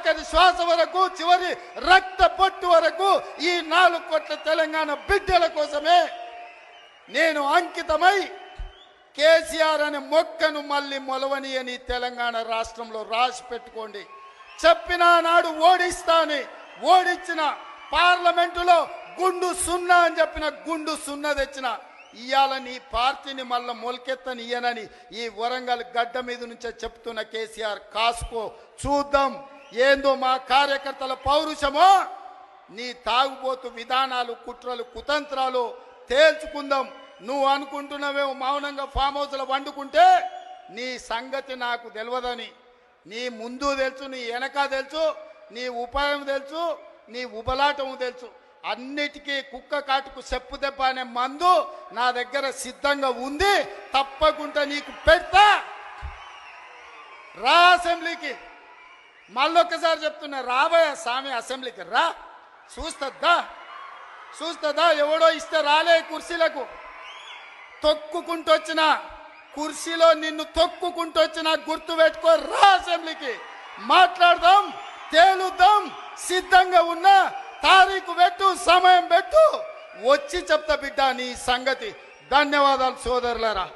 ఆఖరి శ్వాస వరకు, చివరి రక్త పొట్టు వరకు ఈ 4 కోట్ల తెలంగాణ బిడ్డల కోసమే నేను అంకితమై కేసీఆర్ అనే మొక్కను మళ్ళీ మొలవని తెలంగాణ రాష్ట్రంలో రాసి పెట్టుకోండి. చెప్పిన నాడు ఓడిస్తాని, ఓడించిన పార్లమెంటులో గుండు 0 అని చెప్పిన గుండు 0 తెచ్చిన. ఇవాళ నీ పార్టీని మళ్ళీ మొలకెత్తని ఇయ్యనని ఈ వరంగల్ గడ్డ మీద నుంచే చెప్తున్న కేసీఆర్, కాసుకో, చూద్దాం ఏందో మా కార్యకర్తల పౌరుషమో, నీ తాగుబోతు విధానాలు, కుట్రలు, కుతంత్రాలు తేల్చుకుందాం. నువ్వు అనుకుంటున్నావేమో మౌనంగా ఫామ్ హౌస్లో వండుకుంటే నీ సంగతి నాకు తెలియదని. నీ ముందు తెలుసు, నీ వెనక తెలుసు, నీ ఉపాయం తెలుసు, నీ ఉబలాటం తెలుసు. అన్నిటికీ కుక్క కాటుకు చెప్పు దెబ్బ అనే మందు నా దగ్గర సిద్ధంగా ఉంది. తప్పకుండా నీకు పెడతా. రా అసెంబ్లీకి. మళ్ళొక్కసారి చెప్తున్నా, రాబోయే స్వామి అసెంబ్లీకి రా. చూస్తుందా ఎవడో ఇస్తే రాలే కుర్చీలకు. తొక్కుకుంటూ వచ్చిన కుర్చీలో నిన్ను తొక్కుకుంటూ వచ్చిన గుర్తు పెట్టుకో. రా అసెంబ్లీకి, మాట్లాడదాం, తేలుద్దాం. సిద్ధంగా ఉన్నా తారీఖు పెట్టు, సమయం పెట్టు, వచ్చి చెప్తా బిడ్డ నీ సంగతి. ధన్యవాదాలు సోదరులారా.